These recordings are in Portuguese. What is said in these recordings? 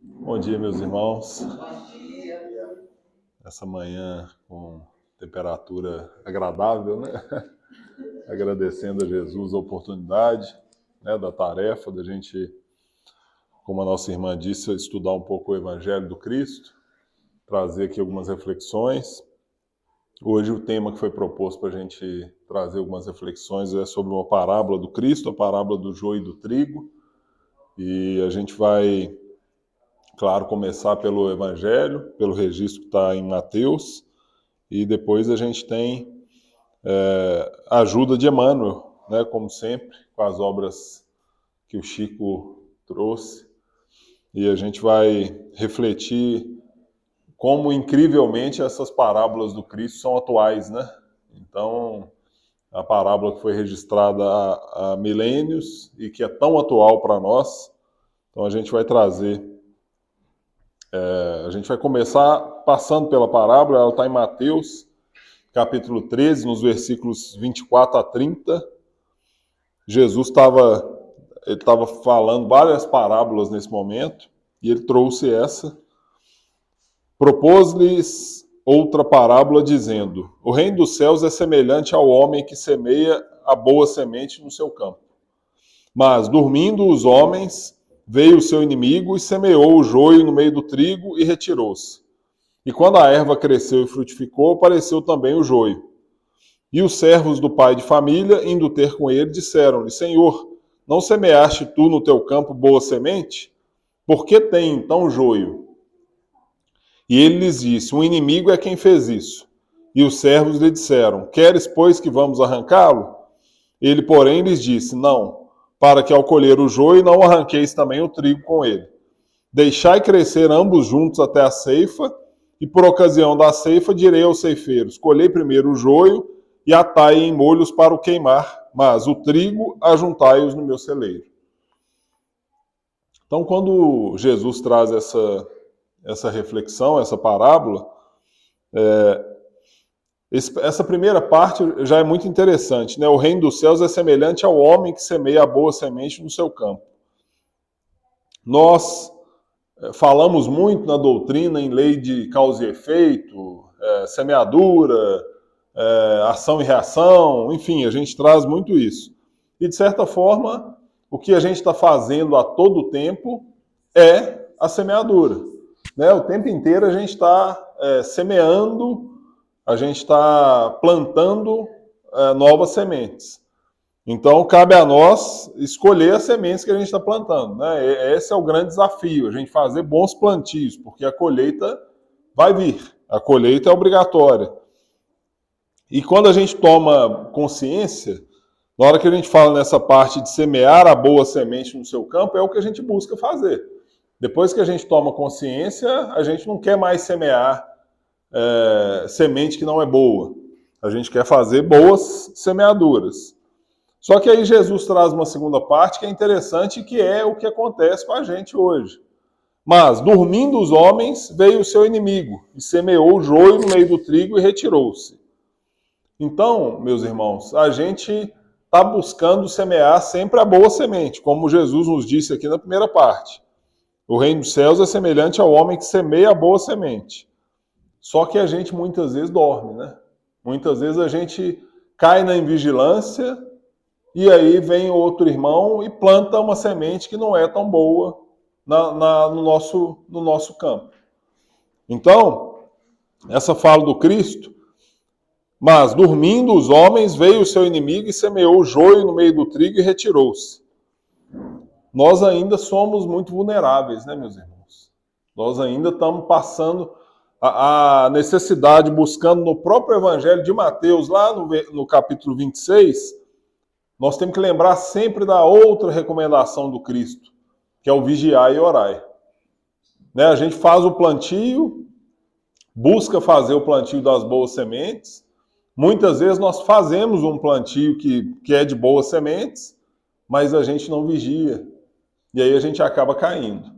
Bom dia, meus irmãos. Essa manhã com temperatura agradável, né? Agradecendo a Jesus a oportunidade, né, da tarefa da gente, como a nossa irmã disse, estudar um pouco o Evangelho do Cristo, trazer aqui algumas reflexões. Hoje o tema que foi proposto para a gente trazer algumas reflexões é sobre uma parábola do Cristo, a parábola do joio e do trigo. E a gente vai, claro, começar pelo Evangelho, pelo registro que está em Mateus, e depois a gente tem a ajuda de Emmanuel, né, como sempre, com as obras que o Chico trouxe. E a gente vai refletir como, incrivelmente, essas parábolas do Cristo são atuais, né? Então, a parábola que foi registrada há milênios e que é tão atual para nós, então a gente vai trazer. A gente vai começar passando pela parábola, ela está em Mateus, capítulo 13, nos versículos 24 a 30. Jesus estava falando várias parábolas nesse momento, e ele trouxe essa. Propôs-lhes outra parábola, dizendo: o reino dos céus é semelhante ao homem que semeia a boa semente no seu campo. Mas, dormindo os homens, veio o seu inimigo e semeou o joio no meio do trigo e retirou-se. E quando a erva cresceu e frutificou, apareceu também o joio. E os servos do pai de família, indo ter com ele, disseram-lhe: Senhor, não semeaste tu no teu campo boa semente? Por que tem então joio? E ele lhes disse: um inimigo é quem fez isso. E os servos lhe disseram: queres, pois, que vamos arrancá-lo? Ele, porém, lhes disse: não, para que ao colher o joio não arranqueis também o trigo com ele. Deixai crescer ambos juntos até a ceifa, e por ocasião da ceifa direi aos ceifeiros: colhei primeiro o joio e atai em molhos para o queimar, mas o trigo ajuntai-os no meu celeiro. Então, quando Jesus traz essa reflexão, essa parábola, essa primeira parte já é muito interessante, né? O reino dos céus é semelhante ao homem que semeia a boa semente no seu campo. Nós falamos muito na doutrina em lei de causa e efeito, semeadura, ação e reação, enfim, a gente traz muito isso. E, de certa forma, o que a gente está fazendo a todo tempo é a semeadura. Né? O tempo inteiro a gente está semeando, a gente está plantando novas sementes. Então, cabe a nós escolher as sementes que a gente está plantando. Né? Esse é o grande desafio, a gente fazer bons plantios, porque a colheita vai vir, a colheita é obrigatória. E quando a gente toma consciência, na hora que a gente fala nessa parte de semear a boa semente no seu campo, é o que a gente busca fazer. Depois que a gente toma consciência, a gente não quer mais semear semente que não é boa. A gente quer fazer boas semeaduras. Só que aí Jesus traz uma segunda parte que é interessante, que é o que acontece com a gente hoje. Mas, dormindo os homens, veio o seu inimigo, e semeou o joio no meio do trigo e retirou-se. Então, meus irmãos, a gente está buscando semear sempre a boa semente, como Jesus nos disse aqui na primeira parte. O reino dos céus é semelhante ao homem que semeia a boa semente. Só que a gente muitas vezes dorme, né? Muitas vezes a gente cai na invigilância e aí vem outro irmão e planta uma semente que não é tão boa no nosso campo. Então, essa fala do Cristo: mas, dormindo os homens, veio o seu inimigo e semeou o joio no meio do trigo e retirou-se. Nós ainda somos muito vulneráveis, né, meus irmãos? Nós ainda estamos passando a necessidade, buscando no próprio Evangelho de Mateus, lá no capítulo 26, nós temos que lembrar sempre da outra recomendação do Cristo, que é o vigiar e orar. Né? A gente faz o plantio, busca fazer o plantio das boas sementes. Muitas vezes nós fazemos um plantio que é de boas sementes, mas a gente não vigia. E aí a gente acaba caindo.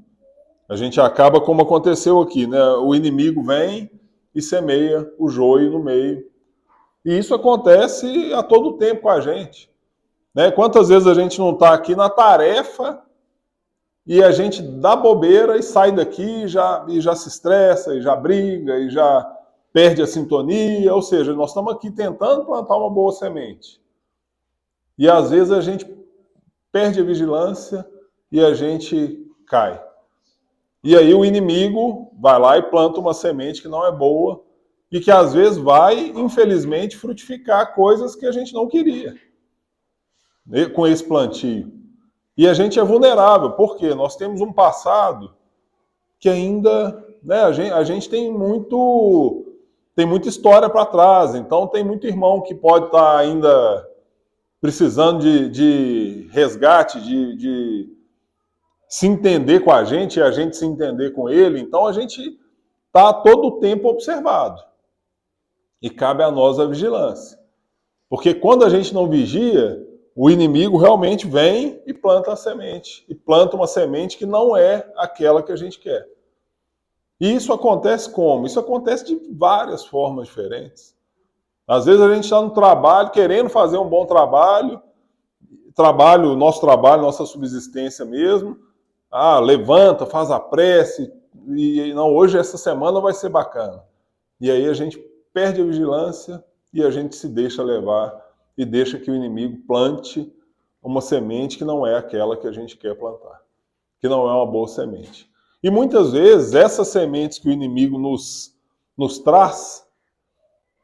A gente acaba como aconteceu aqui, né? O inimigo vem e semeia o joio no meio. E isso acontece a todo tempo com a gente. Né? Quantas vezes a gente não está aqui na tarefa e a gente dá bobeira e sai daqui e já se estressa, e já briga, e já perde a sintonia. Ou seja, nós estamos aqui tentando plantar uma boa semente. E às vezes a gente perde a vigilância e a gente cai. E aí o inimigo vai lá e planta uma semente que não é boa e que às vezes vai, infelizmente, frutificar coisas que a gente não queria com esse plantio. E a gente é vulnerável, porque nós temos um passado que ainda, né, a gente tem muita história para trás, então tem muito irmão que pode estar ainda precisando de resgate, de se entender com a gente e a gente se entender com ele. Então a gente está todo o tempo observado. E cabe a nós a vigilância. Porque quando a gente não vigia, o inimigo realmente vem e planta a semente. E planta uma semente que não é aquela que a gente quer. E isso acontece como? Isso acontece de várias formas diferentes. Às vezes a gente está no trabalho, querendo fazer um bom trabalho, nosso trabalho, nossa subsistência mesmo. Levanta, faz a prece, e não, hoje essa semana vai ser bacana. E aí a gente perde a vigilância e a gente se deixa levar e deixa que o inimigo plante uma semente que não é aquela que a gente quer plantar, que não é uma boa semente. E muitas vezes essas sementes que o inimigo nos traz,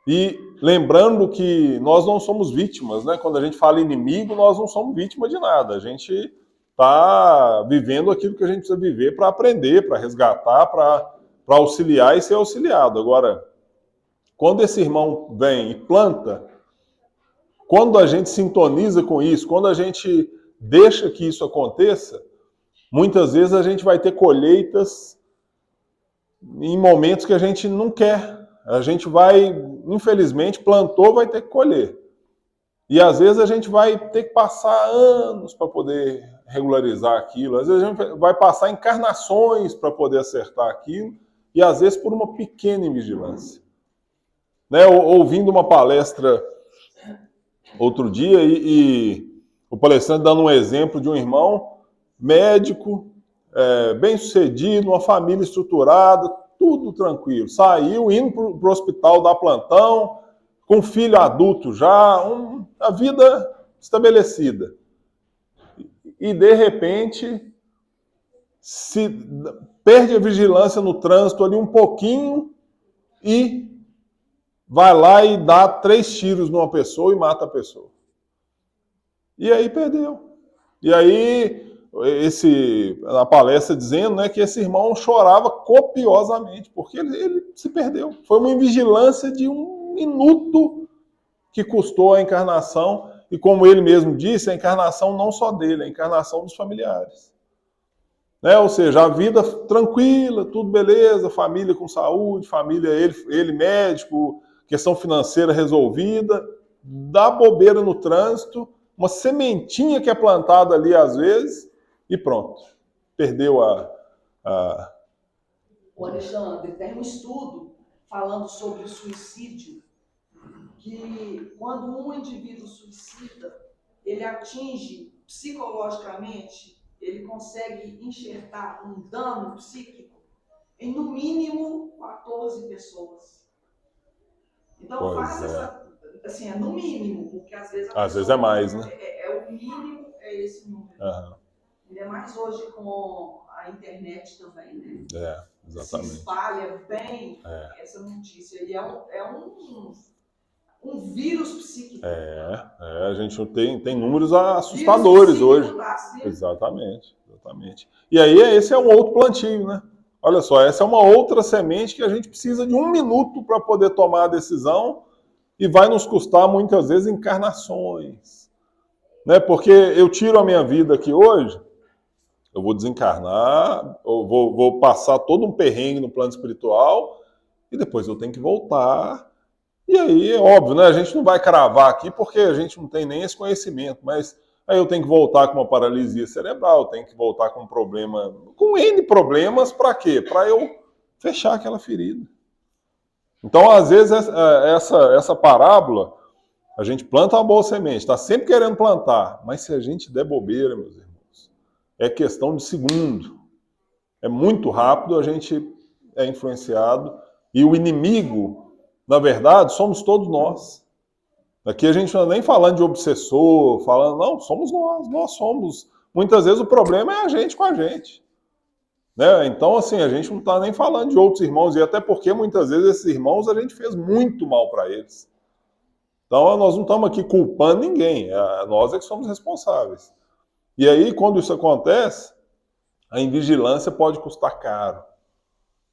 e lembrando que nós não somos vítimas, né? Quando a gente fala inimigo, nós não somos vítima de nada. A gente está vivendo aquilo que a gente precisa viver para aprender, para resgatar, para auxiliar e ser auxiliado. Agora, quando esse irmão vem e planta, quando a gente sintoniza com isso, quando a gente deixa que isso aconteça, muitas vezes a gente vai ter colheitas em momentos que a gente não quer. A gente vai, infelizmente, plantou, vai ter que colher. E às vezes a gente vai ter que passar anos para poder regularizar aquilo. Às vezes a gente vai passar encarnações para poder acertar aquilo. E às vezes por uma pequena invigilância. Né? Ouvindo uma palestra outro dia e o palestrante dando um exemplo de um irmão médico, bem sucedido, uma família estruturada, tudo tranquilo. Saiu, indo para o hospital dar plantão, com filho adulto já, a vida estabelecida. E, de repente, se perde a vigilância no trânsito ali um pouquinho e vai lá e dá 3 tiros numa pessoa e mata a pessoa. E aí perdeu. E aí, na palestra dizendo, né, que esse irmão chorava copiosamente, porque ele se perdeu. Foi uma invigilância de 1 minuto que custou a encarnação, e como ele mesmo disse, a encarnação não só dele, a encarnação dos familiares. Né? Ou seja, a vida tranquila, tudo beleza, família com saúde, família, ele médico, questão financeira resolvida, dá bobeira no trânsito, uma sementinha que é plantada ali às vezes, e pronto, perdeu O Alexandre, tem um estudo falando sobre o suicídio, que quando um indivíduo suicida, ele atinge psicologicamente, ele consegue enxertar um dano psíquico em no mínimo 14 pessoas. Então assim, é no mínimo, porque às vezes é mais, né? O mínimo é esse número. Uhum. Ainda mais hoje com a internet também, né? Exatamente. Se espalha bem essa notícia. E é um vírus psíquico. A gente tem números assustadores hoje. Exatamente. E aí esse é um outro plantio, né? Olha só, essa é uma outra semente que a gente precisa de 1 minuto para poder tomar a decisão e vai nos custar muitas vezes encarnações. Né? Porque eu tiro a minha vida aqui hoje, eu vou desencarnar, eu vou passar todo um perrengue no plano espiritual e depois eu tenho que voltar. E aí, é óbvio, né? A gente não vai cravar aqui porque a gente não tem nem esse conhecimento, mas aí eu tenho que voltar com uma paralisia cerebral, tenho que voltar com um problema, com N problemas, para quê? Para eu fechar aquela ferida. Então, às vezes, essa parábola, a gente planta uma boa semente, está sempre querendo plantar, mas se a gente der bobeira, meus irmãos, é questão de segundo. É muito rápido, a gente é influenciado. E o inimigo, na verdade, somos todos nós. Aqui a gente não está nem falando de obsessor, falando, não, somos nós somos. Muitas vezes o problema é a gente com a gente. Né? Então, assim, a gente não está nem falando de outros irmãos, e até porque muitas vezes esses irmãos a gente fez muito mal para eles. Então, nós não estamos aqui culpando ninguém, nós é que somos responsáveis. E aí, quando isso acontece, a invigilância pode custar caro.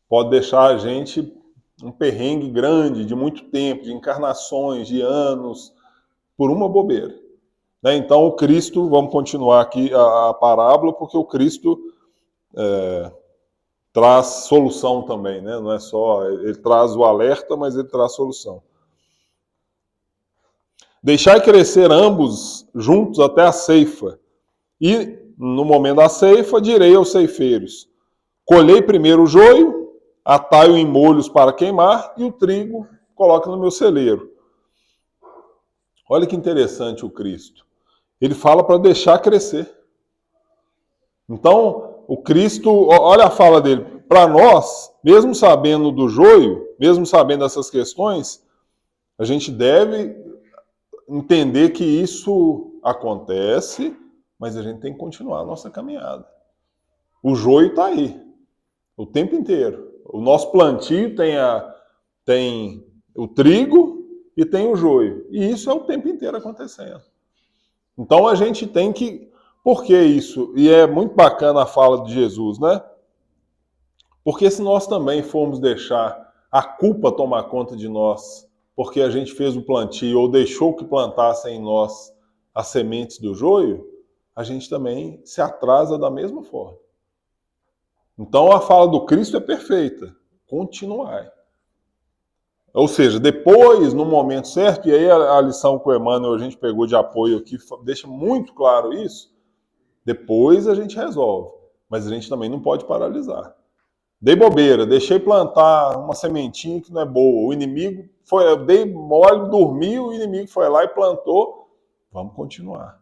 Pode deixar a gente um perrengue grande, de muito tempo, de encarnações, de anos, por uma bobeira. Né? Então, o Cristo, vamos continuar aqui a parábola, porque o Cristo traz solução também, né? Não é só, ele traz o alerta, mas ele traz solução. Deixai crescer ambos juntos até a ceifa, e no momento da ceifa direi aos ceifeiros, colhei primeiro o joio, atai-o em molhos para queimar, e o trigo coloque no meu celeiro. Olha que interessante o Cristo. Ele fala para deixar crescer. Então, o Cristo, olha a fala dele, para nós, mesmo sabendo do joio, mesmo sabendo dessas questões, a gente deve entender que isso acontece, mas a gente tem que continuar a nossa caminhada. O joio está aí, o tempo inteiro. O nosso plantio tem o trigo e tem o joio. E isso é o tempo inteiro acontecendo. Então a gente tem que... Por que isso? E é muito bacana a fala de Jesus, né? Porque se nós também formos deixar a culpa tomar conta de nós, porque a gente fez o plantio ou deixou que plantassem em nós as sementes do joio, a gente também se atrasa da mesma forma. Então a fala do Cristo é perfeita. Continuai. Ou seja, depois, no momento certo, e aí a lição que o Emmanuel a gente pegou de apoio aqui deixa muito claro isso, depois a gente resolve. Mas a gente também não pode paralisar. Dei bobeira, deixei plantar uma sementinha que não é boa. O inimigo foi, eu dei mole, dormi, o inimigo foi lá e plantou. Vamos continuar.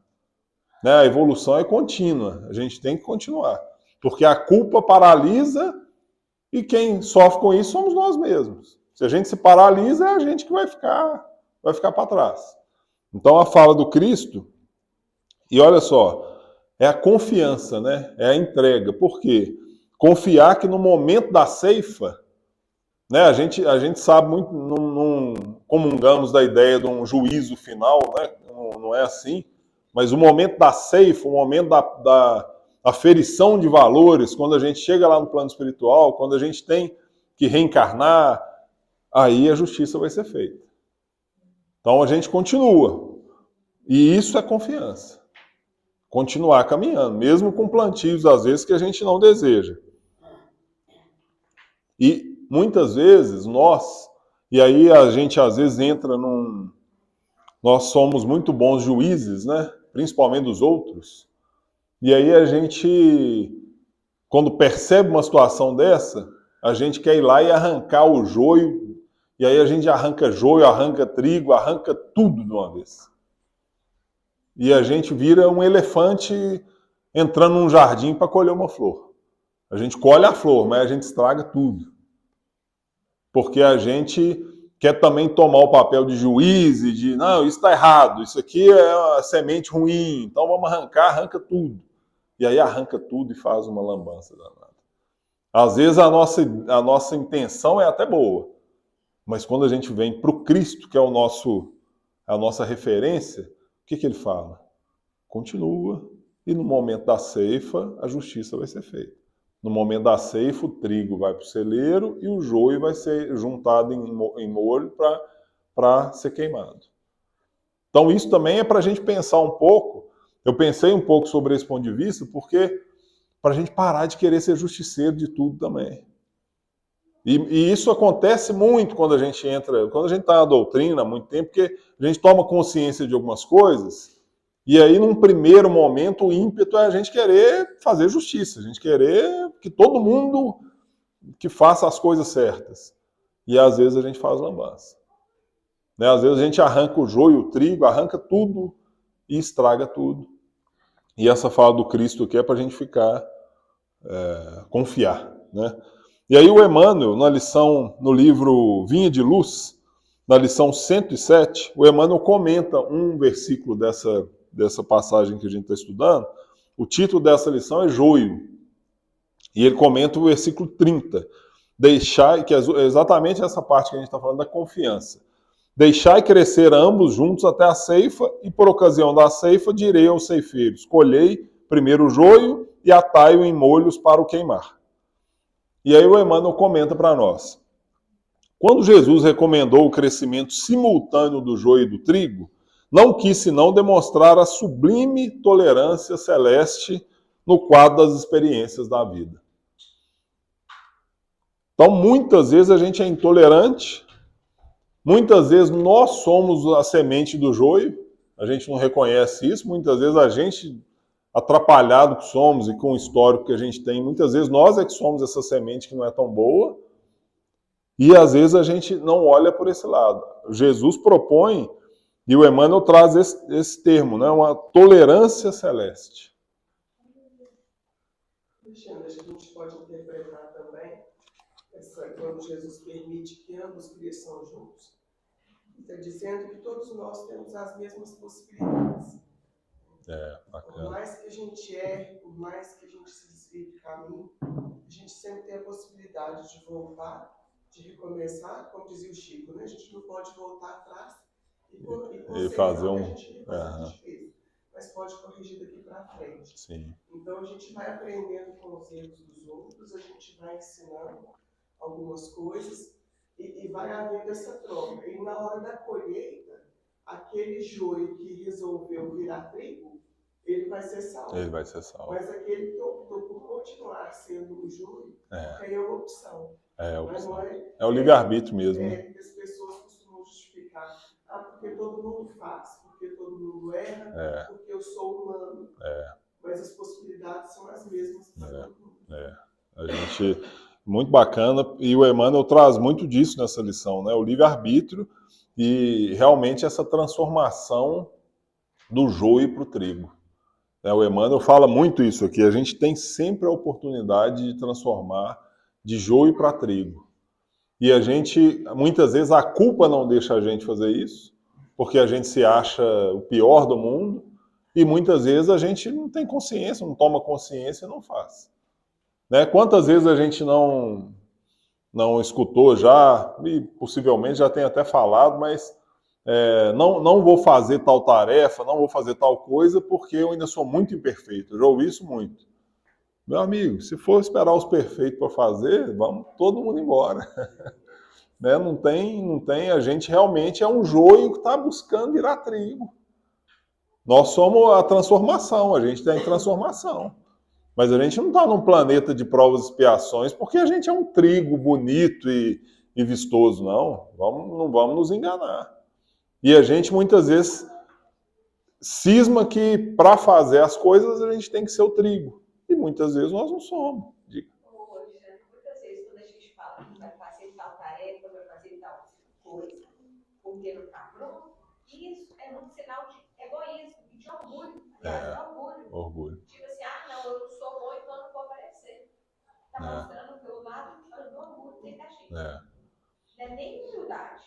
Né? A evolução é contínua, a gente tem que continuar. Porque a culpa paralisa e quem sofre com isso somos nós mesmos. Se a gente se paralisa, é a gente que vai ficar para trás. Então a fala do Cristo, e olha só, é a confiança, né? É a entrega. Por quê? Confiar que no momento da ceifa, né? A gente sabe muito, não comungamos da ideia de um juízo final, né? Não é assim. Mas o momento da ceifa, o momento da aferição de valores, quando a gente chega lá no plano espiritual, quando a gente tem que reencarnar, aí a justiça vai ser feita. Então a gente continua. E isso é confiança. Continuar caminhando, mesmo com plantios, às vezes, que a gente não deseja. E muitas vezes nós, e aí a gente às vezes entra num... Nós somos muito bons juízes, né? Principalmente dos outros. E aí a gente, quando percebe uma situação dessa, a gente quer ir lá e arrancar o joio, e aí a gente arranca joio, arranca trigo, arranca tudo de uma vez. E a gente vira um elefante entrando num jardim para colher uma flor. A gente colhe a flor, mas a gente estraga tudo. Porque a gente quer também tomar o papel de juiz e de, não, isso está errado, isso aqui é uma semente ruim, então vamos arranca tudo. E aí arranca tudo e faz uma lambança danada. Às vezes a nossa intenção é até boa, mas quando a gente vem para o Cristo, que é a nossa referência, o que ele fala? Continua, e no momento da ceifa, a justiça vai ser feita. No momento da ceifa, o trigo vai para o celeiro e o joio vai ser juntado em molho para ser queimado. Então isso também é para a gente pensar um pouco. Eu pensei um pouco sobre esse ponto de vista, porque para a gente parar de querer ser justiceiro de tudo também. E isso acontece muito quando a gente está na doutrina há muito tempo, porque a gente toma consciência de algumas coisas, e aí num primeiro momento o ímpeto é a gente querer fazer justiça, a gente querer que todo mundo que faça as coisas certas. E às vezes a gente faz lambança. Né? Às vezes a gente arranca o joio, o trigo, arranca tudo e estraga tudo. E essa fala do Cristo aqui é para a gente ficar, confiar, né? E aí o Emmanuel, na lição, no livro Vinha de Luz, na lição 107, o Emmanuel comenta um versículo dessa passagem que a gente está estudando. O título dessa lição é Joio. E ele comenta o versículo 30. Deixai, que é exatamente essa parte que a gente está falando da confiança. Deixai crescer ambos juntos até a ceifa, e por ocasião da ceifa direi aos ceifeiros, colhei primeiro o joio e atai-o em molhos para o queimar. E aí o Emmanuel comenta para nós. Quando Jesus recomendou o crescimento simultâneo do joio e do trigo, não quis senão demonstrar a sublime tolerância celeste no quadro das experiências da vida. Então, muitas vezes a gente é intolerante, muitas vezes nós somos a semente do joio, a gente não reconhece isso, muitas vezes a gente, atrapalhado que somos e com o histórico que a gente tem, muitas vezes nós é que somos essa semente que não é tão boa, e às vezes a gente não olha por esse lado. Jesus propõe, e o Emmanuel traz esse termo, né? Uma tolerância celeste. Alexandre, a gente pode interpretar também quando Jesus permite que ambos cresçam juntos. Está dizendo que todos nós temos as mesmas possibilidades. Bacana. Por mais que a gente erre, por mais que a gente se desvie do caminho, a gente sempre tem a possibilidade de voltar, de recomeçar, como dizia o Chico, né? A gente não pode voltar atrás e fazer um... que a gente fez, mas pode corrigir daqui para frente. Sim. Então a gente vai aprendendo com os erros dos outros, a gente vai ensinando algumas coisas e vai havendo essa troca. E na hora da colheita, aquele joio que resolveu virar trigo, ele vai ser salvo. Ele vai ser salvo. Mas aquele que optou por continuar sendo o joio, aí é uma opção. É opção. É o livre-arbítrio mesmo. Que as pessoas costumam justificar. Porque todo mundo faz, porque todo mundo erra, porque eu sou humano. Mas as possibilidades são as mesmas para todo mundo. A gente... Muito bacana, e o Emmanuel traz muito disso nessa lição, né? O livre-arbítrio e realmente essa transformação do joio para o trigo. O Emmanuel fala muito isso aqui, a gente tem sempre a oportunidade de transformar de joio para trigo. E a gente, muitas vezes, a culpa não deixa a gente fazer isso, porque a gente se acha o pior do mundo, e muitas vezes a gente não tem consciência, não toma consciência e não faz. Né? Quantas vezes a gente não escutou já, e possivelmente já tem até falado, mas não vou fazer tal tarefa, não vou fazer tal coisa, porque eu ainda sou muito imperfeito. Eu já ouvi isso muito. Meu amigo, se for esperar os perfeitos para fazer, vamos todo mundo embora. Né? Não tem, a gente realmente é um joio que está buscando virar trigo. Nós somos a transformação, a gente está em transformação. Mas a gente não está num planeta de provas e expiações porque a gente é um trigo bonito e vistoso, não. Não vamos nos enganar. E a gente muitas vezes cisma que para fazer as coisas a gente tem que ser o trigo. E muitas vezes nós não somos. Muitas vezes quando a gente fala que vai fazer tal tarefa, vai fazer tal coisa, porque não está pronto, isso é um sinal de egoísmo e de orgulho. Orgulho. Tipo assim, não, eu não sou bom, então eu não vou aparecer. Está mostrando pelo lado do orgulho dentro da gente. Não é nem humildade.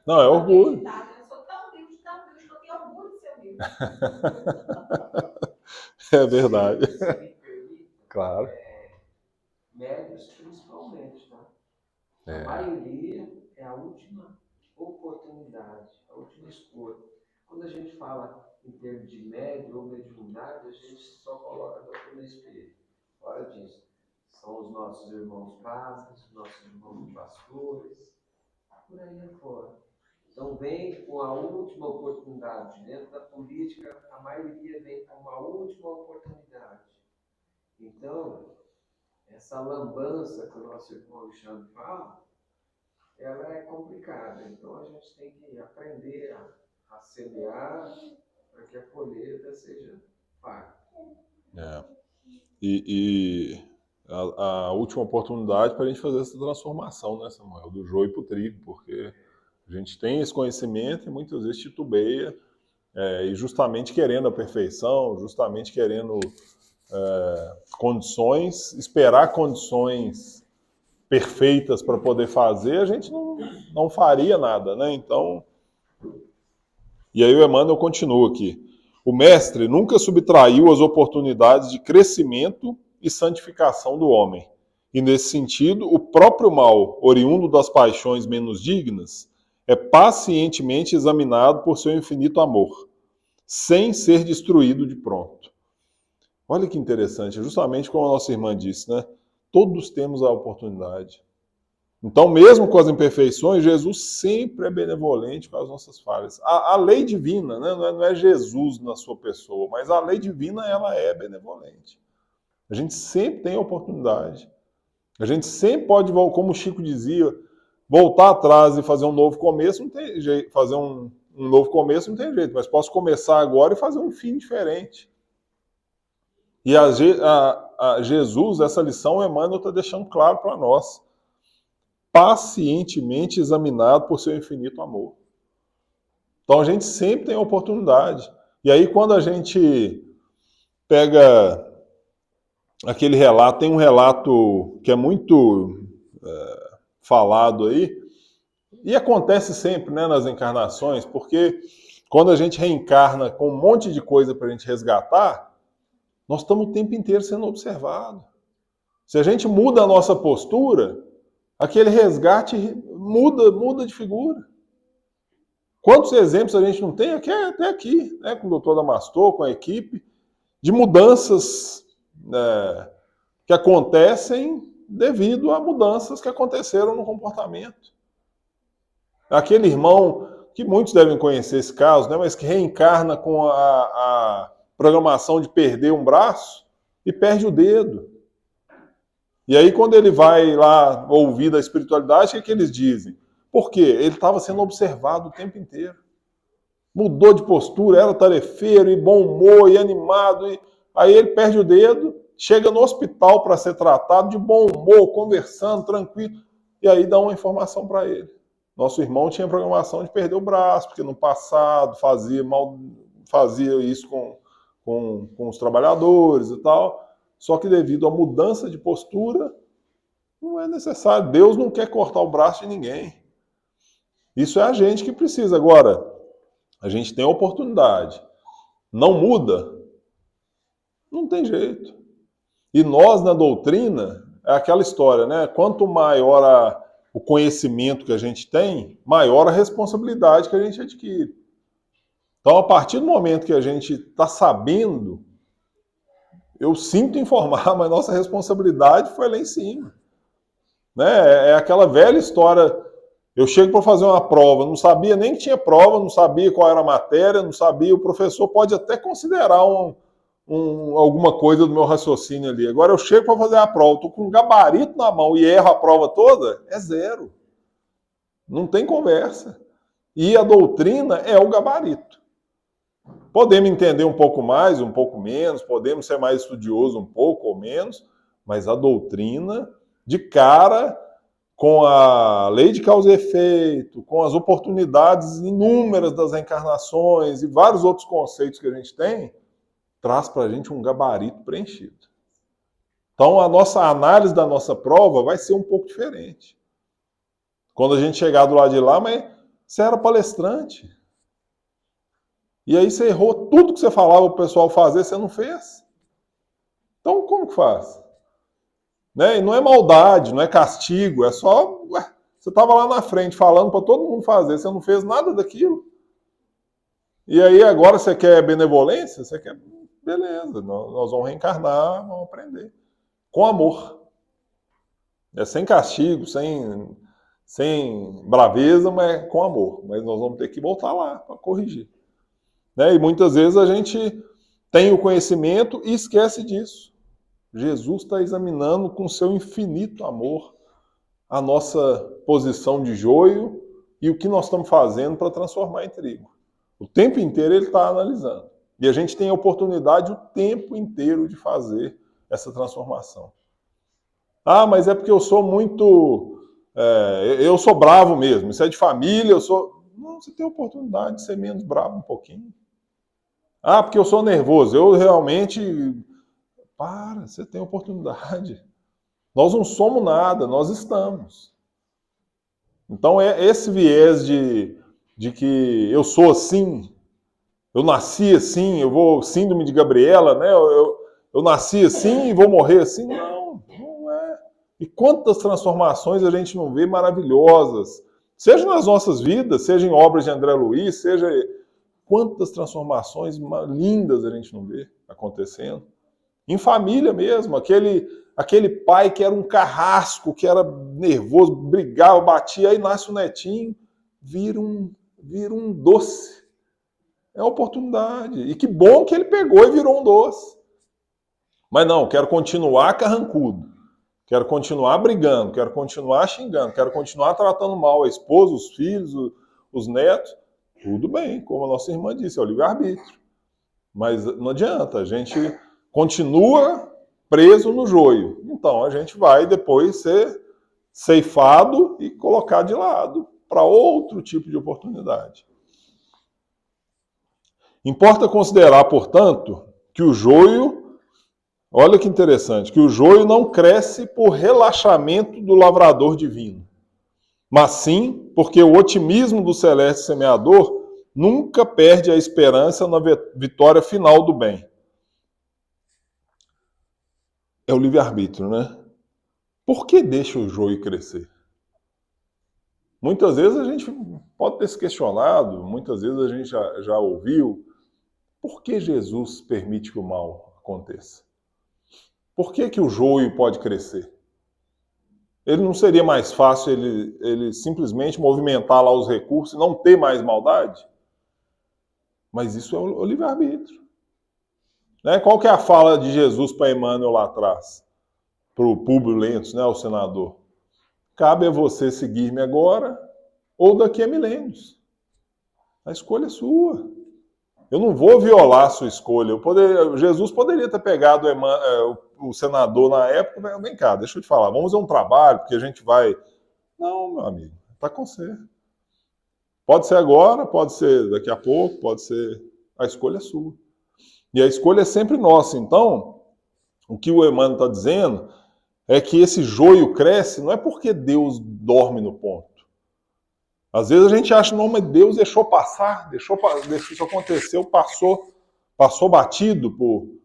Não, é orgulho. Eu sou tão humilde que eu tenho orgulho de ser humilde. É verdade. Claro. Médios principalmente, tá? A maioria é a última oportunidade, a última escolha. Quando a gente fala em termos de médio ou mediunidade, a gente só coloca a doutrina espírita. Fora disso, são os nossos irmãos padres, nossos irmãos pastores, por aí afora. Então vem com a última oportunidade. Dentro da política, a maioria vem com uma última oportunidade. Então, essa lambança que o nosso irmão Alexandre fala, ela é complicada. Então a gente tem que aprender a semear para que a colheita seja paga. E a última oportunidade para a gente fazer essa transformação, né, Samuel? Do joio para o trigo, porque a gente tem esse conhecimento e muitas vezes titubeia E justamente querendo a perfeição, justamente querendo condições, esperar condições perfeitas para poder fazer, a gente não faria nada, né? Então, e aí o Emmanuel continua aqui. O mestre nunca subtraiu as oportunidades de crescimento e santificação do homem. E nesse sentido, o próprio mal, oriundo das paixões menos dignas, é pacientemente examinado por seu infinito amor, sem ser destruído de pronto. Olha que interessante, justamente como a nossa irmã disse, né? Todos temos a oportunidade. Então, mesmo com as imperfeições, Jesus sempre é benevolente com as nossas falhas. A lei divina, né? Não é Jesus na sua pessoa, mas a lei divina, ela é benevolente. A gente sempre tem a oportunidade. A gente sempre pode, como o Chico dizia, voltar atrás e fazer um novo começo, não tem jeito. Fazer um novo começo não tem jeito, mas posso começar agora e fazer um fim diferente. E a Jesus, essa lição, o Emmanuel está deixando claro para nós. Pacientemente examinado por seu infinito amor. Então a gente sempre tem a oportunidade. E aí quando a gente pega aquele relato, tem um relato que é muito falado aí, e acontece sempre, né, nas encarnações, porque quando a gente reencarna com um monte de coisa para a gente resgatar, nós estamos o tempo inteiro sendo observados. Se a gente muda a nossa postura, aquele resgate muda de figura. Quantos exemplos a gente não tem até aqui, né, com o doutor Damastor, com a equipe, de mudanças que acontecem devido a mudanças que aconteceram no comportamento. Aquele irmão, que muitos devem conhecer esse caso, né, mas que reencarna com a programação de perder um braço e perde o dedo. E aí, quando ele vai lá ouvir da espiritualidade, o que eles dizem? Por quê? Ele estava sendo observado o tempo inteiro. Mudou de postura, era tarefeiro, e bom humor, e animado. Aí ele perde o dedo, chega no hospital para ser tratado, de bom humor, conversando, tranquilo. E aí dá uma informação para ele. Nosso irmão tinha programação de perder o braço, porque no passado fazia isso com os trabalhadores e tal. Só que devido à mudança de postura, não é necessário. Deus não quer cortar o braço de ninguém. Isso é a gente que precisa. Agora, a gente tem a oportunidade. Não muda? Não tem jeito. E nós, na doutrina, é aquela história, né? Quanto maior o conhecimento que a gente tem, maior a responsabilidade que a gente adquire. Então, a partir do momento que a gente está sabendo, eu sinto informar, mas nossa responsabilidade foi lá em cima. Né? É aquela velha história. Eu chego para fazer uma prova, não sabia nem que tinha prova, não sabia qual era a matéria, não sabia. O professor pode até considerar alguma coisa do meu raciocínio ali. Agora eu chego para fazer a prova, estou com um gabarito na mão e erro a prova toda, é zero. Não tem conversa. E a doutrina é o gabarito. Podemos entender um pouco mais, um pouco menos, podemos ser mais estudiosos um pouco ou menos, mas a doutrina, de cara, com a lei de causa e efeito, com as oportunidades inúmeras das reencarnações e vários outros conceitos que a gente tem, traz para a gente um gabarito preenchido. Então, a nossa análise da nossa prova vai ser um pouco diferente. Quando a gente chegar do lado de lá, mas você era palestrante. E aí você errou tudo que você falava para o pessoal fazer, você não fez. Então, como que faz? Né? E não é maldade, não é castigo, é só... você estava lá na frente falando para todo mundo fazer, você não fez nada daquilo. E aí agora você quer benevolência? Você quer... Beleza, nós vamos reencarnar, vamos aprender. Com amor. É sem castigo, sem braveza, mas com amor. Mas nós vamos ter que voltar lá para corrigir. Né? E muitas vezes a gente tem o conhecimento e esquece disso. Jesus está examinando com seu infinito amor a nossa posição de joio e o que nós estamos fazendo para transformar em trigo. O tempo inteiro ele está analisando. E a gente tem a oportunidade o tempo inteiro de fazer essa transformação. Ah, mas é porque eu sou muito... eu sou bravo mesmo. Isso é de família, eu sou... Não, você tem a oportunidade de ser menos bravo um pouquinho. Ah, porque eu sou nervoso. Eu realmente... Para, você tem oportunidade. Nós não somos nada, nós estamos. Então, é esse viés de que eu sou assim, eu nasci assim, eu vou... Síndrome de Gabriela, né? Eu nasci assim e vou morrer assim. Não, não é. E quantas transformações a gente não vê maravilhosas, seja nas nossas vidas, seja em obras de André Luiz, seja... Quantas transformações lindas a gente não vê acontecendo. Em família mesmo, aquele pai que era um carrasco, que era nervoso, brigava, batia, aí nasce o netinho, vira um doce. É oportunidade. E que bom que ele pegou e virou um doce. Mas não, quero continuar carrancudo. Quero continuar brigando, quero continuar xingando, quero continuar tratando mal a esposa, os filhos, os netos. Tudo bem, como a nossa irmã disse, é o livre-arbítrio. Mas não adianta, a gente continua preso no joio. Então a gente vai depois ser ceifado e colocar de lado para outro tipo de oportunidade. Importa considerar, portanto, que o joio, olha que interessante, que o joio não cresce por relaxamento do lavrador divino, mas sim porque o otimismo do celeste semeador nunca perde a esperança na vitória final do bem. É o livre-arbítrio, né? Por que deixa o joio crescer? Muitas vezes a gente pode ter se questionado, muitas vezes a gente já ouviu, por que Jesus permite que o mal aconteça? Por que o joio pode crescer? Ele não seria mais fácil ele simplesmente movimentar lá os recursos e não ter mais maldade? Mas isso é o livre-arbítrio. Né? Qual que é a fala de Jesus para Emmanuel lá atrás? Para o Públio Lentulus, né, o senador. Cabe a você seguir-me agora ou daqui a milênios. A escolha é sua. Eu não vou violar a sua escolha. Jesus poderia ter pegado o senador na época, vem cá, deixa eu te falar, vamos fazer um trabalho, porque a gente vai... Não, meu amigo, está com você. Pode ser agora, pode ser daqui a pouco, pode ser... A escolha é sua. E a escolha é sempre nossa. Então, o que o Emmanuel está dizendo é que esse joio cresce não é porque Deus dorme no ponto. Às vezes a gente acha, não, mas Deus deixou passar, deixou isso aconteceu, passou batido por...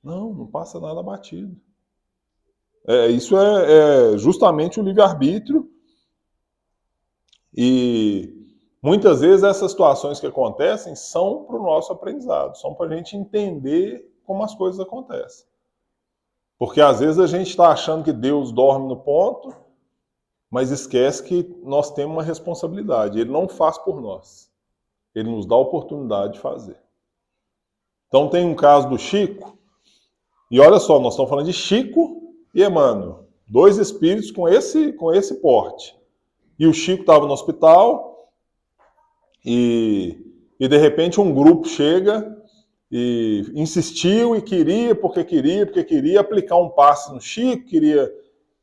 Não passa nada batido. Isso é justamente o livre-arbítrio. E muitas vezes essas situações que acontecem são para o nosso aprendizado, são para a gente entender como as coisas acontecem. Porque às vezes a gente está achando que Deus dorme no ponto, mas esquece que nós temos uma responsabilidade. Ele não faz por nós. Ele nos dá a oportunidade de fazer. Então tem um caso do Chico, e olha só, nós estamos falando de Chico e Emmanuel. Dois espíritos com esse porte. E o Chico estava no hospital, e de repente um grupo chega e insistiu e queria aplicar um passe no Chico,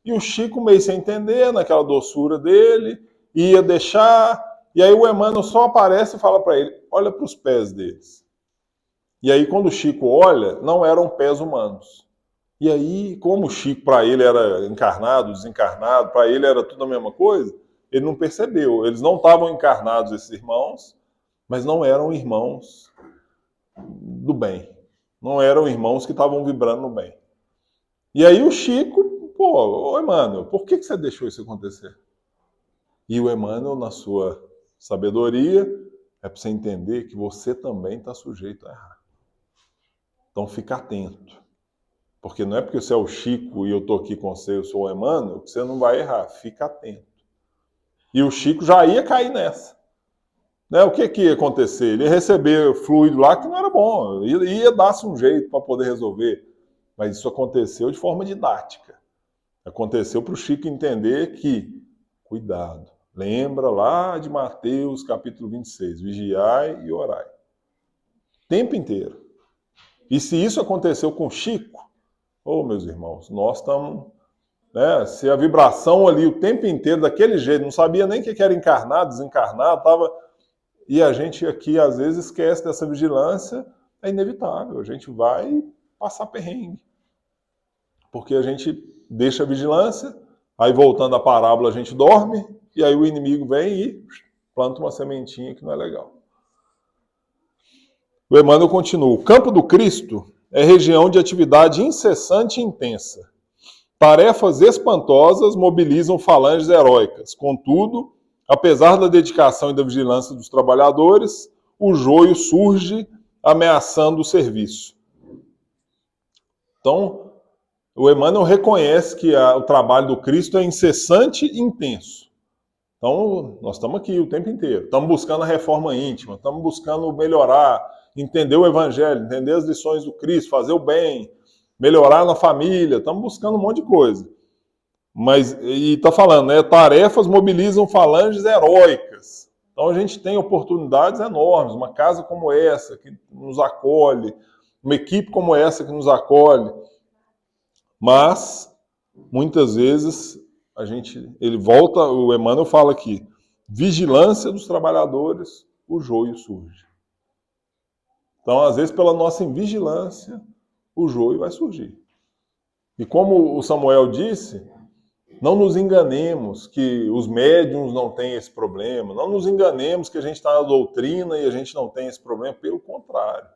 e o Chico meio sem entender, naquela doçura dele, ia deixar, e aí o Emmanuel só aparece e fala para ele, olha para os pés deles. E aí quando o Chico olha, não eram pés humanos. E aí, como o Chico para ele era encarnado, desencarnado, para ele era tudo a mesma coisa, ele não percebeu. Eles não estavam encarnados, esses irmãos, mas não eram irmãos do bem. Não eram irmãos que estavam vibrando no bem. E aí o Chico, ô Emmanuel, por que você deixou isso acontecer? E o Emmanuel, na sua sabedoria, é para você entender que você também está sujeito a errar. Então fica atento. Porque não é porque você é o Chico e eu estou aqui com você, eu sou o Emmanuel, que você não vai errar. Fica atento. E o Chico já ia cair nessa. Né? O que ia acontecer? Ele ia receber fluido lá que não era bom. Ia dar-se um jeito para poder resolver. Mas isso aconteceu de forma didática. Aconteceu para o Chico entender que, cuidado, lembra lá de Mateus capítulo 26, vigiai e orai. Tempo inteiro. E se isso aconteceu com o Chico, meus irmãos, nós estamos... Né, se a vibração ali o tempo inteiro, daquele jeito, não sabia nem o que era encarnado, desencarnado, e a gente aqui às vezes esquece dessa vigilância é inevitável, a gente vai passar perrengue. Porque a gente deixa a vigilância, aí voltando à parábola a gente dorme, e aí o inimigo vem e planta uma sementinha que não é legal. O Emmanuel continua: o campo do Cristo é região de atividade incessante e intensa. Tarefas espantosas mobilizam falanges heróicas. Contudo, apesar da dedicação e da vigilância dos trabalhadores, o joio surge ameaçando o serviço. Então, o Emmanuel reconhece que o trabalho do Cristo é incessante e intenso. Então, nós estamos aqui o tempo inteiro. Estamos buscando a reforma íntima, estamos buscando melhorar, entender o Evangelho, entender as lições do Cristo, fazer o bem, melhorar na família. Estamos buscando um monte de coisa. Mas, e está falando, né? Tarefas mobilizam falanges heróicas. Então, a gente tem oportunidades enormes. Uma casa como essa, que nos acolhe, uma equipe como essa que nos acolhe. Mas, muitas vezes, ele volta, o Emmanuel fala aqui, vigilância dos trabalhadores, o joio surge. Então, às vezes, pela nossa invigilância, o joio vai surgir. E como o Samuel disse, não nos enganemos que os médiuns não têm esse problema, não nos enganemos que a gente está na doutrina e a gente não tem esse problema, pelo contrário.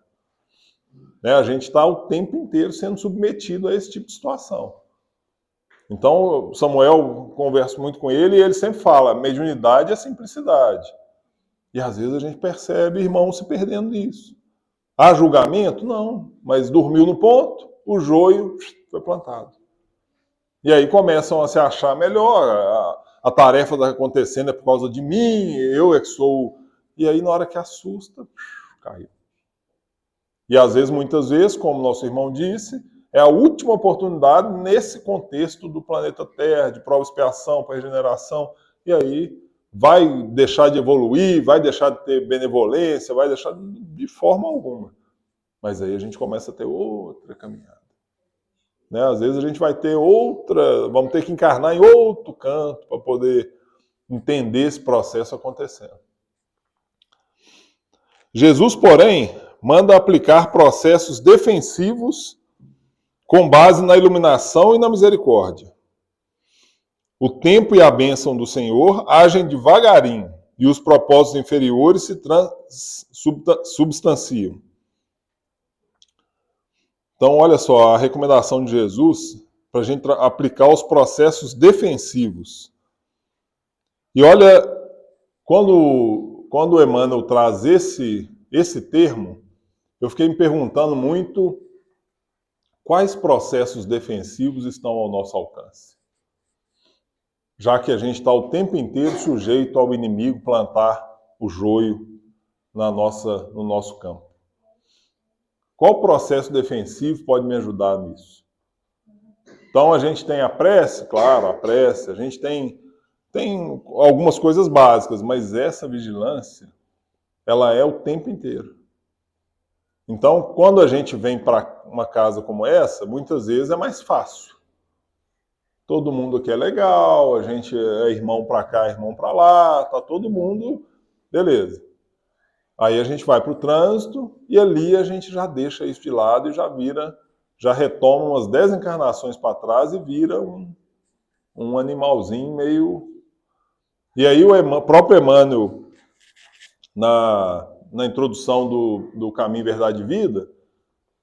A gente está o tempo inteiro sendo submetido a esse tipo de situação. Então, Samuel, converso muito com ele e ele sempre fala, mediunidade é simplicidade. E às vezes a gente percebe irmãos se perdendo nisso. Há julgamento? Não. Mas dormiu no ponto, o joio foi plantado. E aí começam a se achar melhor, a tarefa está acontecendo é por causa de mim, eu é que sou... E aí na hora que assusta, caiu. E às vezes, muitas vezes, como nosso irmão disse, é a última oportunidade nesse contexto do planeta Terra, de prova e expiação, para regeneração, e aí vai deixar de evoluir, vai deixar de ter benevolência, vai deixar de forma alguma. Mas aí a gente começa a ter outra caminhada. Às vezes a gente vai ter vamos ter que encarnar em outro canto para poder entender esse processo acontecendo. Jesus, porém, manda aplicar processos defensivos com base na iluminação e na misericórdia. O tempo e a bênção do Senhor agem devagarinho e os propósitos inferiores se substanciam. Então, olha só, a recomendação de Jesus para a gente aplicar os processos defensivos. E olha, quando o Emmanuel traz esse termo, eu fiquei me perguntando muito quais processos defensivos estão ao nosso alcance. Já que a gente está o tempo inteiro sujeito ao inimigo plantar o joio no nosso campo. Qual processo defensivo pode me ajudar nisso? Então a gente tem a prece, claro, a prece, a gente tem algumas coisas básicas, mas essa vigilância, ela é o tempo inteiro. Então, quando a gente vem para uma casa como essa, muitas vezes é mais fácil. Todo mundo aqui é legal, a gente é irmão para cá, irmão para lá, tá todo mundo, beleza. Aí a gente vai para o trânsito e ali a gente já deixa isso de lado e já retoma umas 10 encarnações para trás e vira um animalzinho meio... E aí o próprio Emmanuel, na introdução do Caminho, Verdade e Vida,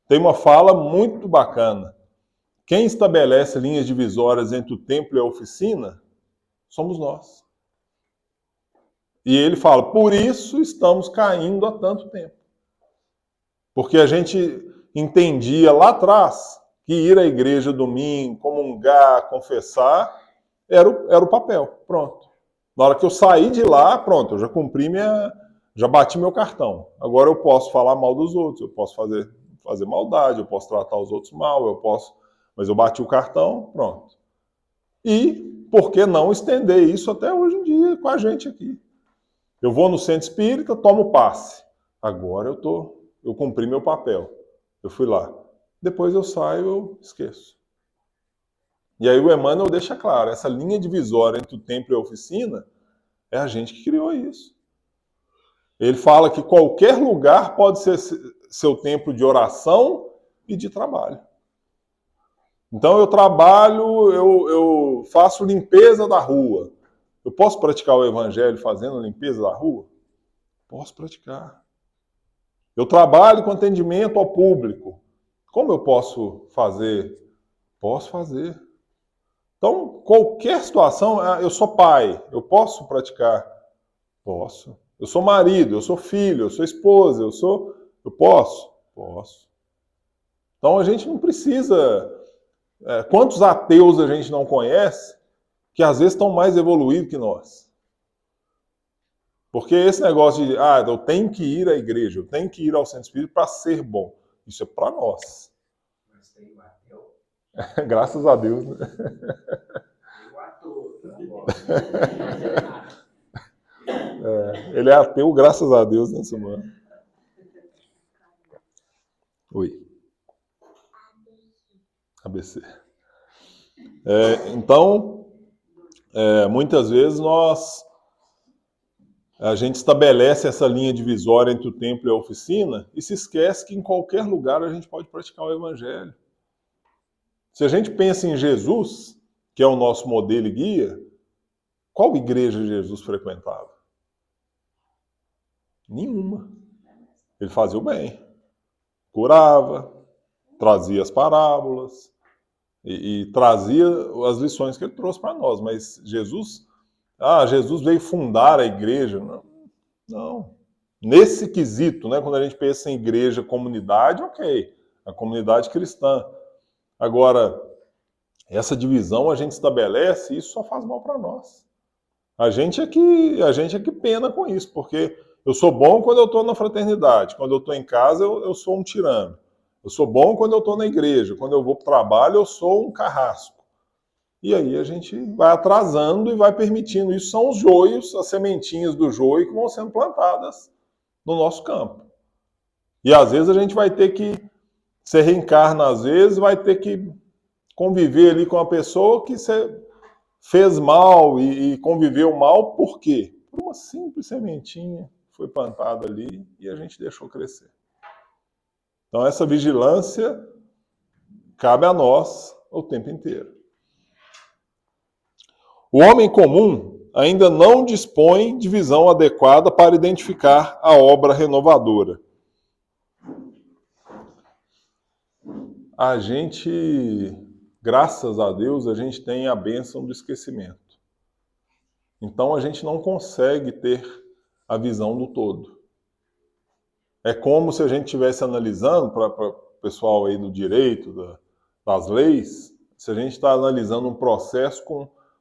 tem uma fala muito bacana. Quem estabelece linhas divisórias entre o templo e a oficina somos nós. E ele fala, por isso estamos caindo há tanto tempo. Porque a gente entendia lá atrás que ir à igreja domingo, comungar, confessar, era o papel, pronto. Na hora que eu saí de lá, pronto, eu já cumpri já bati meu cartão. Agora eu posso falar mal dos outros, eu posso fazer maldade, eu posso tratar os outros mal, mas eu bati o cartão, pronto. E por que não estender isso até hoje em dia com a gente aqui? Eu vou no centro espírita, tomo passe. Agora eu cumpri meu papel. Eu fui lá. Depois eu saio, eu esqueço. E aí o Emmanuel deixa claro, essa linha divisória entre o templo e a oficina, é a gente que criou isso. Ele fala que qualquer lugar pode ser seu tempo de oração e de trabalho. Então eu trabalho, eu faço limpeza da rua. Eu posso praticar o evangelho fazendo limpeza da rua? Posso praticar. Eu trabalho com atendimento ao público. Como eu posso fazer? Posso fazer. Então, qualquer situação, eu sou pai, eu posso praticar? Posso. Eu sou marido, eu sou filho, eu sou esposa, eu posso? Posso. Então a gente não precisa... quantos ateus a gente não conhece que às vezes estão mais evoluídos que nós? Porque esse negócio de, eu tenho que ir à igreja, eu tenho que ir ao centro espírita para ser bom. Isso é para nós. Mas tem o ateu. Graças a Deus, né? Tem o ator, tá bom. Ele é ateu, graças a Deus, né, semana? Oi. ABC. Então, muitas vezes a gente estabelece essa linha divisória entre o templo e a oficina e se esquece que em qualquer lugar a gente pode praticar o evangelho. Se a gente pensa em Jesus, que é o nosso modelo e guia, qual igreja Jesus frequentava? Nenhuma. Ele fazia o bem. Curava, trazia as parábolas e trazia as lições que ele trouxe para nós. Mas Jesus veio fundar a igreja. Não. Nesse quesito, né, quando a gente pensa em igreja, comunidade, ok. A comunidade cristã. Agora, essa divisão a gente estabelece e isso só faz mal para nós. A gente é que pena com isso, porque eu sou bom quando eu estou na fraternidade. Quando eu estou em casa, eu sou um tirano. Eu sou bom quando eu estou na igreja. Quando eu vou para o trabalho, eu sou um carrasco. E aí a gente vai atrasando e vai permitindo. Isso são os joios, as sementinhas do joio que vão sendo plantadas no nosso campo. E às vezes a gente vai ter que, se reencarna às vezes, vai ter que conviver ali com uma pessoa que você fez mal e conviveu mal. Por quê? Por uma simples sementinha que foi plantada ali e a gente deixou crescer. Então essa vigilância cabe a nós o tempo inteiro. O homem comum ainda não dispõe de visão adequada para identificar a obra renovadora. A gente, graças a Deus, a gente tem a bênção do esquecimento. Então a gente não consegue ter a visão do todo. É como se a gente estivesse analisando, para o pessoal aí do direito, das leis, se a gente está analisando um processo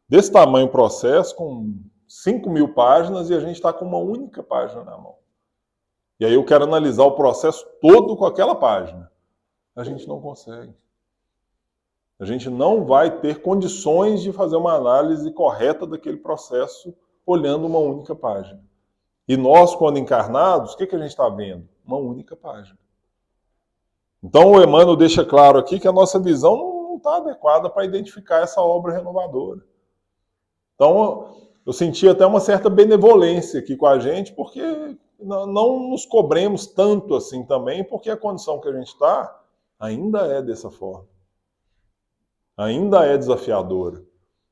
desse tamanho processo, com 5.000 páginas, e a gente está com uma única página na mão. E aí eu quero analisar o processo todo com aquela página. A gente não consegue. A gente não vai ter condições de fazer uma análise correta daquele processo olhando uma única página. E nós, quando encarnados, o que a gente está vendo? Uma única página. Então o Emmanuel deixa claro aqui que a nossa visão não está adequada para identificar essa obra renovadora. Então eu senti até uma certa benevolência aqui com a gente, porque não nos cobremos tanto assim também, porque a condição que a gente está ainda é dessa forma. Ainda é desafiadora.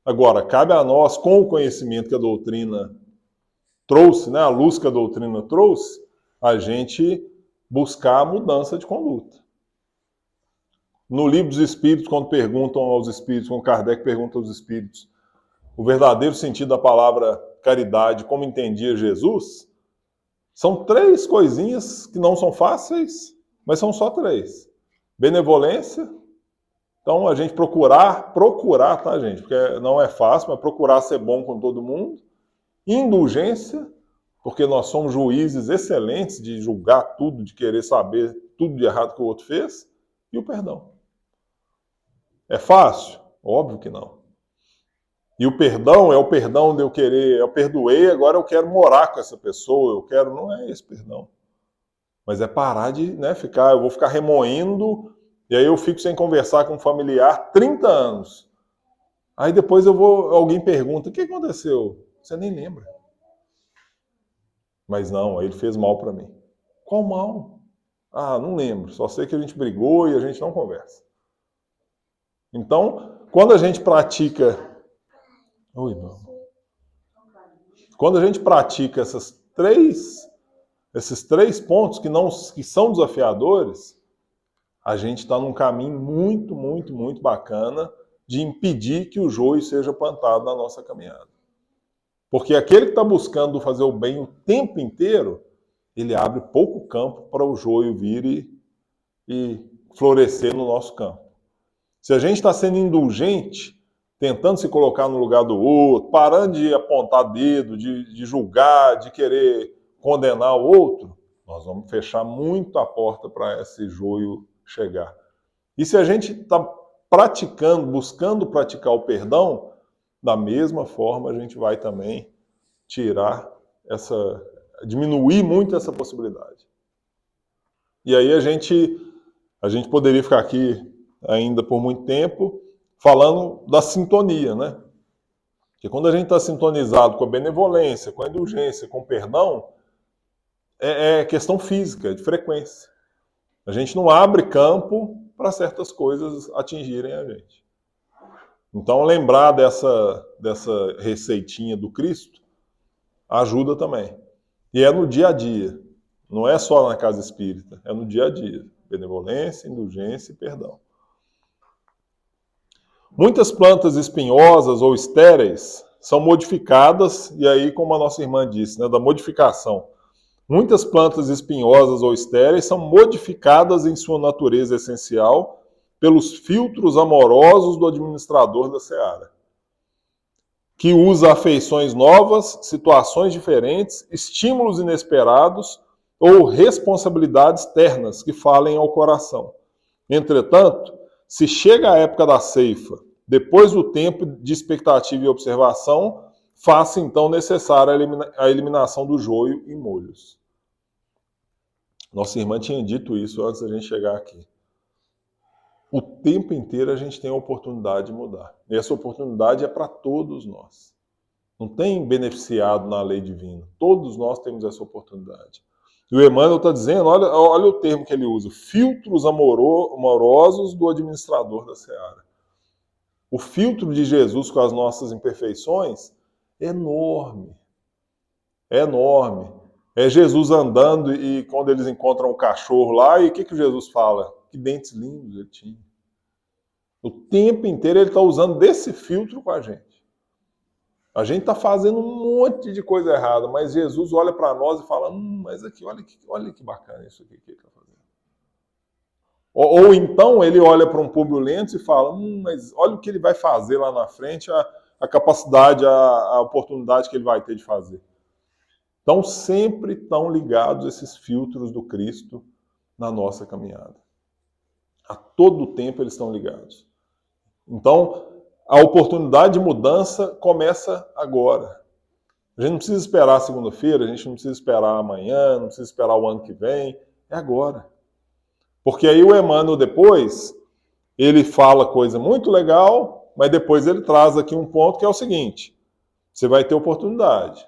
Agora, cabe a nós, com o conhecimento que a doutrina trouxe, né, a luz que a doutrina trouxe, a gente buscar a mudança de conduta. No Livro dos Espíritos, quando perguntam aos Espíritos, quando Kardec pergunta aos Espíritos o verdadeiro sentido da palavra caridade, como entendia Jesus, são 3 coisinhas que não são fáceis, mas são só 3. Benevolência. Então, a gente procurar, tá, gente? Porque não é fácil, mas procurar ser bom com todo mundo. Indulgência, porque nós somos juízes excelentes de julgar tudo, de querer saber tudo de errado que o outro fez. E o perdão. É fácil? Óbvio que não. E o perdão é o perdão de eu querer, eu perdoei, agora eu quero morar com essa pessoa, não é esse perdão. Mas é parar de, eu vou ficar remoendo. E aí eu fico sem conversar com um familiar 30 anos. Aí depois alguém pergunta, o que aconteceu? Você nem lembra. Mas não, ele fez mal para mim. Qual mal? Ah, não lembro, só sei que a gente brigou e a gente não conversa. Então, quando a gente pratica... Oi, não. Quando a gente pratica esses três pontos que são desafiadores, a gente está num caminho muito, muito, muito bacana de impedir que o joio seja plantado na nossa caminhada. Porque aquele que está buscando fazer o bem o tempo inteiro, ele abre pouco campo para o joio vir e florescer no nosso campo. Se a gente está sendo indulgente, tentando se colocar no lugar do outro, parando de apontar dedo, de julgar, de querer condenar o outro, nós vamos fechar muito a porta para esse joio chegar. E se a gente está praticando, buscando praticar o perdão, da mesma forma a gente vai também diminuir muito essa possibilidade. E aí a gente poderia ficar aqui ainda por muito tempo falando da sintonia, né? Porque quando a gente está sintonizado com a benevolência, com a indulgência, com o perdão, é questão física, de frequência. A gente não abre campo para certas coisas atingirem a gente. Então, lembrar dessa receitinha do Cristo ajuda também. E é no dia a dia. Não é só na casa espírita, é no dia a dia. Benevolência, indulgência e perdão. Muitas plantas espinhosas ou estéreis são modificadas, e aí, como a nossa irmã disse, né, da modificação. Muitas plantas espinhosas ou estéreis são modificadas em sua natureza essencial pelos filtros amorosos do administrador da seara, que usa afeições novas, situações diferentes, estímulos inesperados ou responsabilidades ternas que falem ao coração. Entretanto, se chega a época da ceifa, depois do tempo de expectativa e observação, faça então necessária a eliminação do joio e molhos. Nossa irmã tinha dito isso antes da gente chegar aqui. O tempo inteiro a gente tem a oportunidade de mudar. E essa oportunidade é para todos nós. Não tem beneficiado na lei divina. Todos nós temos essa oportunidade. E o Emmanuel está dizendo, olha o termo que ele usa, filtros amorosos do administrador da seara. O filtro de Jesus com as nossas imperfeições é enorme. É enorme. É Jesus andando e quando eles encontram o cachorro lá, e o que Jesus fala? Que dentes lindos ele tinha. O tempo inteiro ele está usando desse filtro com a gente. A gente está fazendo um monte de coisa errada, mas Jesus olha para nós e fala, mas aqui, olha que bacana isso aqui que ele está fazendo. Ou então ele olha para um Públio Lentz e fala, mas olha o que ele vai fazer lá na frente, a capacidade, a oportunidade que ele vai ter de fazer. Então sempre estão ligados esses filtros do Cristo na nossa caminhada. A todo tempo eles estão ligados. Então, a oportunidade de mudança começa agora. A gente não precisa esperar segunda-feira, a gente não precisa esperar amanhã, não precisa esperar o ano que vem. É agora. Porque aí o Emmanuel depois, ele fala coisa muito legal, mas depois ele traz aqui um ponto que é o seguinte. Você vai ter oportunidade.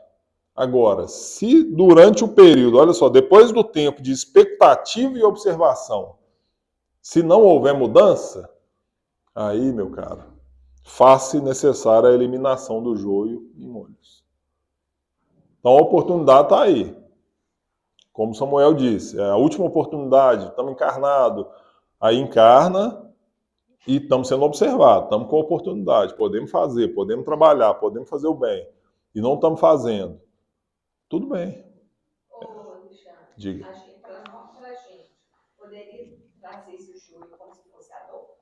Agora, se durante o período, olha só, depois do tempo de expectativa e observação, se não houver mudança, aí, meu caro, faça necessária a eliminação do joio e molhos. Então a oportunidade está aí. Como Samuel disse, é a última oportunidade, estamos encarnados. Aí encarna e estamos sendo observados, estamos com a oportunidade, podemos fazer, podemos trabalhar, podemos fazer o bem. E não estamos fazendo. Tudo bem. Ô, Alexandre, Diga. acho que transforma para a gente. Poderia trazer esse joio como se fosse a dor?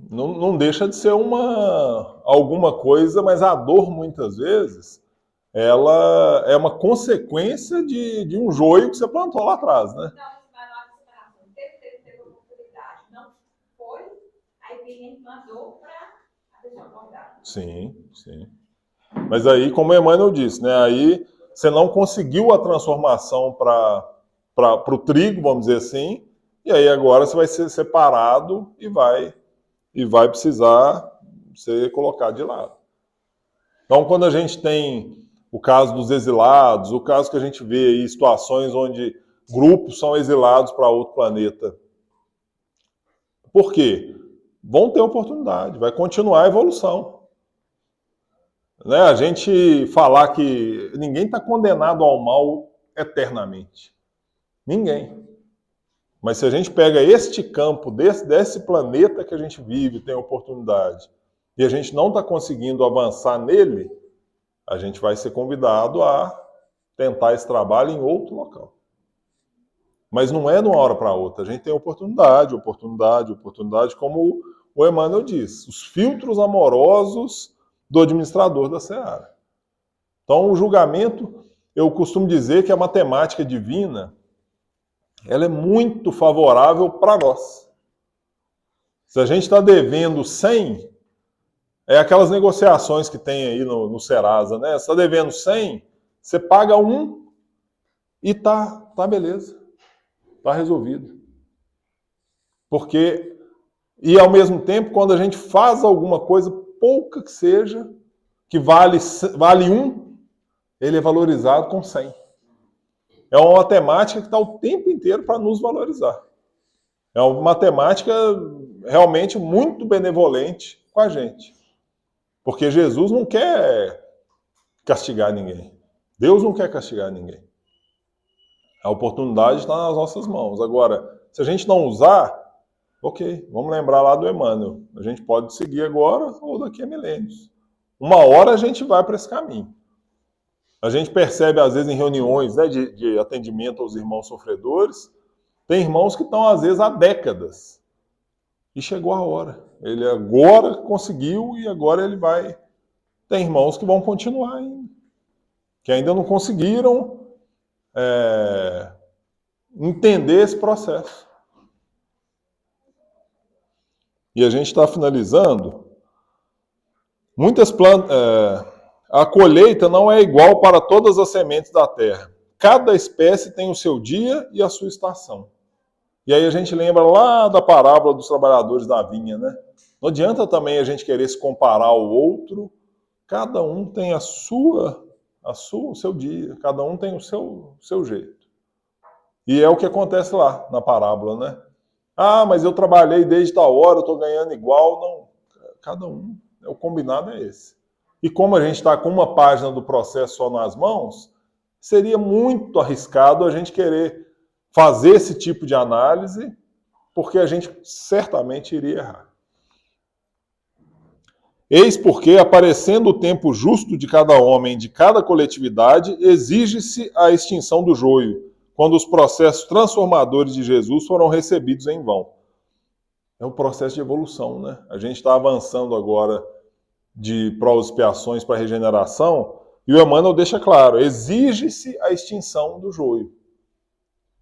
Não deixa de ser alguma coisa, mas a dor, muitas vezes, ela é uma consequência de um joio que você plantou lá atrás, né? Não, mas na separação, teve oportunidade, não foi, aí vem e mandou para a pessoa acordar. Sim, sim. Mas aí, como o Emmanuel disse, né? Aí você não conseguiu a transformação para o trigo, vamos dizer assim, e aí agora você vai ser separado e vai precisar ser colocado de lado. Então, quando a gente tem o caso dos exilados, o caso que a gente vê aí, situações onde grupos são exilados para outro planeta. Por quê? Vão ter oportunidade, vai continuar a evolução. Né? A gente falar que ninguém está condenado ao mal eternamente. Ninguém. Mas se a gente pega este campo, desse planeta que a gente vive, tem oportunidade, e a gente não está conseguindo avançar nele, a gente vai ser convidado a tentar esse trabalho em outro local. Mas não é de uma hora para outra. A gente tem oportunidade, como o Emmanuel diz. Os filtros amorosos do administrador da seara. Então, o julgamento, eu costumo dizer que a matemática divina, ela é muito favorável para nós. Se a gente está devendo 100, é aquelas negociações que tem aí no Serasa, né? Você está devendo 100, você paga 1 e tá beleza. Está resolvido. Porque, e ao mesmo tempo, quando a gente faz alguma coisa, pouca que seja, que vale 1, ele é valorizado com 100. É uma matemática que está o tempo inteiro para nos valorizar. É uma matemática realmente muito benevolente com a gente. Porque Jesus não quer castigar ninguém. Deus não quer castigar ninguém. A oportunidade está nas nossas mãos. Agora, se a gente não usar, ok, vamos lembrar lá do Emmanuel. A gente pode seguir agora ou daqui a milênios. Uma hora a gente vai para esse caminho. A gente percebe, às vezes, em reuniões, né, de atendimento aos irmãos sofredores, tem irmãos que estão, às vezes, há décadas. E chegou a hora. Ele agora conseguiu e agora ele vai. Tem irmãos que vão continuar ainda. Que ainda não conseguiram entender esse processo. E a gente está finalizando. Muitas plantas. A colheita não é igual para todas as sementes da terra. Cada espécie tem o seu dia e a sua estação. E aí a gente lembra lá da parábola dos trabalhadores da vinha, né? Não adianta também a gente querer se comparar ao outro. Cada um tem o seu dia, cada um tem o seu jeito. E é o que acontece lá na parábola, né? Ah, mas eu trabalhei desde tal hora, eu estou ganhando igual. Não, cada um, o combinado é esse. E como a gente está com uma página do processo só nas mãos, seria muito arriscado a gente querer fazer esse tipo de análise, porque a gente certamente iria errar. Eis porque, aparecendo o tempo justo de cada homem, de cada coletividade, exige-se a extinção do joio, quando os processos transformadores de Jesus foram recebidos em vão. É o processo de evolução, né? A gente está avançando agora de provas e expiações para regeneração, e o Emmanuel deixa claro, exige-se a extinção do joio.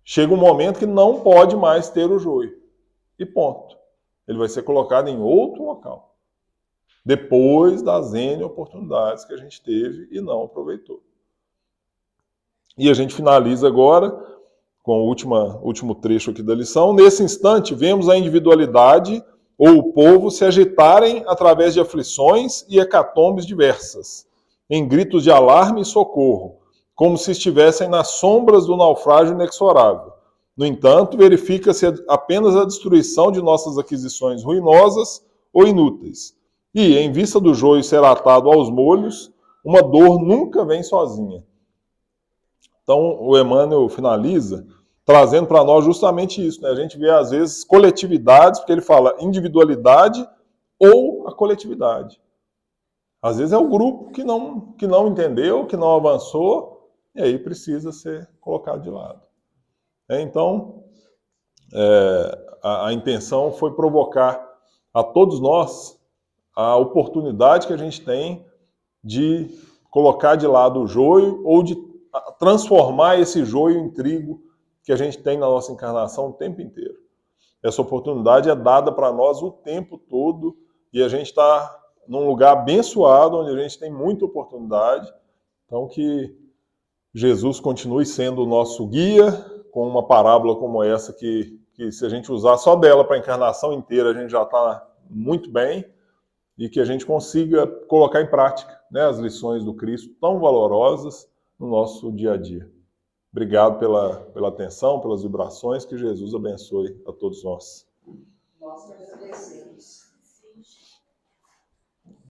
Chega um momento que não pode mais ter o joio. E ponto. Ele vai ser colocado em outro local. Depois das N oportunidades que a gente teve e não aproveitou. E a gente finaliza agora com o último trecho aqui da lição. Nesse instante, vemos a individualidade ou o povo se agitarem através de aflições e hecatombes diversas, em gritos de alarme e socorro, como se estivessem nas sombras do naufrágio inexorável. No entanto, verifica-se apenas a destruição de nossas aquisições ruinosas ou inúteis. E, em vista do joio ser atado aos molhos, uma dor nunca vem sozinha. Então, o Emmanuel finaliza trazendo para nós justamente isso, né? A gente vê, às vezes, coletividades, porque ele fala individualidade ou a coletividade. Às vezes é o grupo que não entendeu, que não avançou, e aí precisa ser colocado de lado. Então, a intenção foi provocar a todos nós a oportunidade que a gente tem de colocar de lado o joio ou de transformar esse joio em trigo que a gente tem na nossa encarnação o tempo inteiro. Essa oportunidade é dada para nós o tempo todo e a gente está num lugar abençoado, onde a gente tem muita oportunidade. Então, que Jesus continue sendo o nosso guia, com uma parábola como essa, que se a gente usar só dela para a encarnação inteira, a gente já está muito bem. e que a gente consiga colocar em prática, né, as lições do Cristo tão valorosas no nosso dia a dia. Obrigado pela atenção, pelas vibrações, que Jesus abençoe a todos nós. Nós agradecemos.